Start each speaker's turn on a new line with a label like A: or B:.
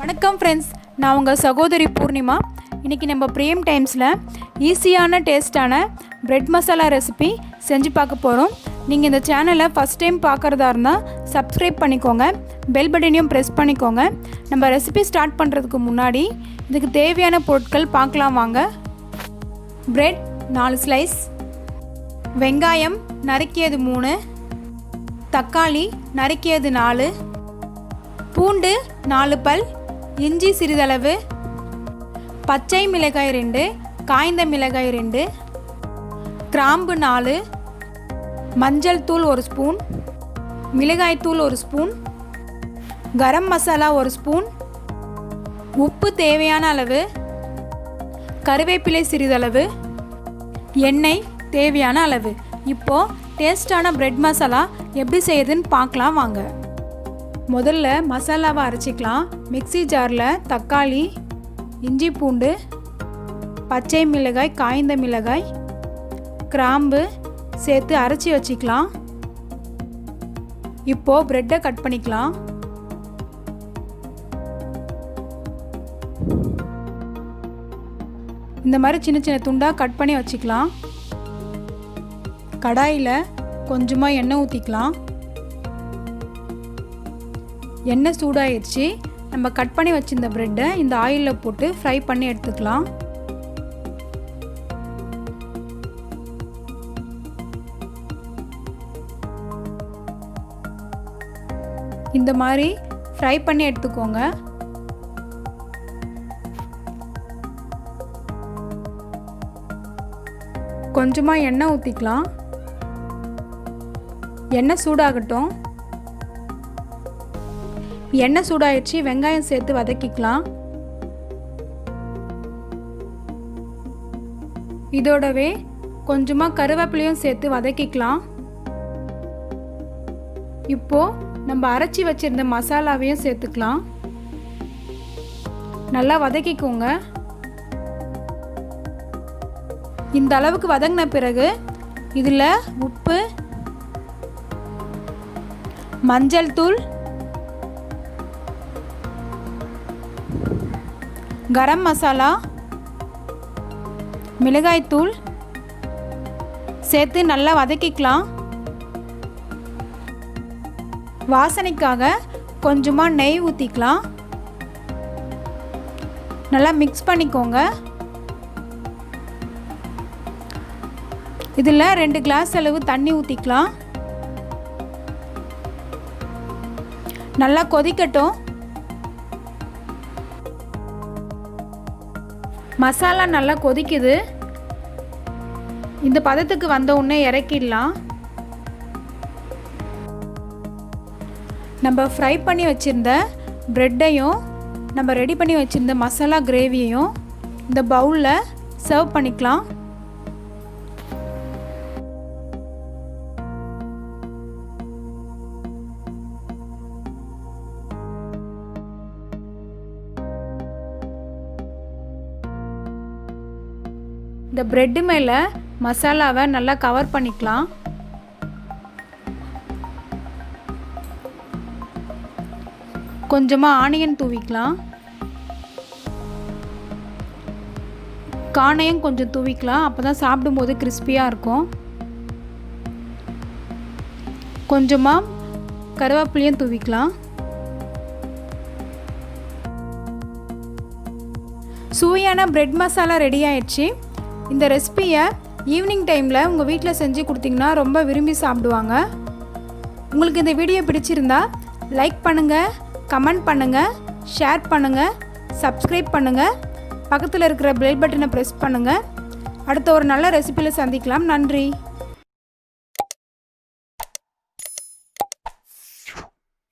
A: வணக்கம் ஃப்ரெண்ட்ஸ், நான் உங்கள் சகோதரி பூர்ணிமா. இன்றைக்கி நம்ம பிரேம் டைம்ஸில் ஈஸியான டேஸ்டான பிரெட் மசாலா ரெசிபி செஞ்சு பார்க்க போகிறோம். நீங்கள் இந்த சேனலை ஃபஸ்ட் டைம் பார்க்குறதா இருந்தால் சப்ஸ்கிரைப் பண்ணிக்கோங்க, பெல் பட்டனையும் ப்ரெஸ் பண்ணிக்கோங்க. நம்ம ரெசிபி ஸ்டார்ட் பண்ணுறதுக்கு முன்னாடி இதுக்கு தேவையான பொருட்கள் பார்க்கலாம் வாங்க. பிரெட் 4 ஸ்லைஸ், வெங்காயம் நறுக்கியது 3, தக்காளி நறுக்கியது 4, பூண்டு 4 பல், இஞ்சி சிறிதளவு, பச்சை மிளகாய் 2, காய்ந்த மிளகாய் 2, கிராம்பு 4, மஞ்சள் தூள் 1 ஸ்பூன், மிளகாய் தூள் 1 ஸ்பூன், கரம் மசாலா 1 ஸ்பூன், உப்பு தேவையான அளவு, கருவேப்பிலை சிறிதளவு, எண்ணெய் தேவையான அளவு. இப்போது டேஸ்டான பிரெட் மசாலா எப்படி செய்யுதுன்னு பார்க்கலாம் வாங்க. முதல்ல மசாலாவை அரைச்சிக்கலாம். மிக்ஸி ஜாரில் தக்காளி, இஞ்சி பூண்டு, பச்சை மிளகாய், காய்ந்த மிளகாய், கிராம்பு சேர்த்து அரைச்சி வச்சுக்கலாம். இப்போது ப்ரெட்டை கட் பண்ணிக்கலாம். இந்த மாதிரி சின்ன சின்ன துண்டாக கட் பண்ணி வச்சுக்கலாம். கடாயில் கொஞ்சமாக எண்ணெய் ஊற்றிக்கலாம். எண்ணெய் சூடாயிடுச்சு. நம்ம கட் பண்ணி வச்சிருந்த ப்ரெட்டை இந்த ஆயிலில் போட்டு ஃப்ரை பண்ணி எடுத்துக்கலாம். இந்த மாதிரி ஃப்ரை பண்ணி எடுத்துக்கோங்க. கொஞ்சமாக எண்ணெய் ஊற்றிக்கலாம். எண்ணெய் சூடாகட்டும். எண்ணெய் சூடாயிடுச்சு. வெங்காயம் சேர்த்து வதக்கிக்கலாம். இதோடவே கொஞ்சமாக கருவேப்பிலையும் சேர்த்து வதக்கிக்கலாம். இப்போது நம்ம அரைச்சி வச்சிருந்த மசாலாவையும் சேர்த்துக்கலாம். நல்லா வதக்கிக்கோங்க. இந்த அளவுக்கு வதங்கின பிறகு இதில் உப்பு, மஞ்சள் தூள், கரம் மசாலா, மிளகாய்த்தூள் சேர்த்து நல்லா வதக்கிக்கலாம். வாசனைக்காக கொஞ்சமாக நெய் ஊற்றிக்கலாம். நல்லா மிக்ஸ் பண்ணிக்கோங்க. இதில் 2 கிளாஸ் அளவு தண்ணி ஊற்றிக்கலாம். நல்லா கொதிக்கட்டும். மசாலா நல்லா கொதிக்குது. இந்த பதத்துக்கு வந்த உடனே இறக்கிடலாம். நம்ம ஃப்ரை பண்ணி வச்சுருந்த ப்ரெட்டையும் நம்ம ரெடி பண்ணி வச்சுருந்த மசாலா கிரேவியையும் இந்த பவுலில் சர்வ் பண்ணிக்கலாம். இந்த ப்ரெட்டு மேலே மசாலாவை நல்லா கவர் பண்ணிக்கலாம். கொஞ்சமாக ஆனியன் தூவிக்கலாம். காணையும் கொஞ்சம் தூவிக்கலாம். அப்போ தான் சாப்பிடும்போது கிறிஸ்பியாக இருக்கும். கொஞ்சமாக கருவேப்பிலையும் தூவிக்கலாம். சுவையான பிரெட் மசாலா ரெடி ஆயிடுச்சு. இந்த ரெசிபியை ஈவினிங் டைமில் உங்கள் வீட்டில் செஞ்சு கொடுத்தீங்கன்னா ரொம்ப விரும்பி சாப்பிடுவாங்க. உங்களுக்கு இந்த வீடியோ பிடிச்சிருந்தா லைக் பண்ணுங்கள், கமெண்ட் பண்ணுங்கள், ஷேர் பண்ணுங்கள், சப்ஸ்கிரைப் பண்ணுங்கள், பக்கத்தில் இருக்கிற பெல் பட்டனை ப்ரெஸ் பண்ணுங்கள். அடுத்த ஒரு நல்ல ரெசிபியில் சந்திக்கலாம். நன்றி.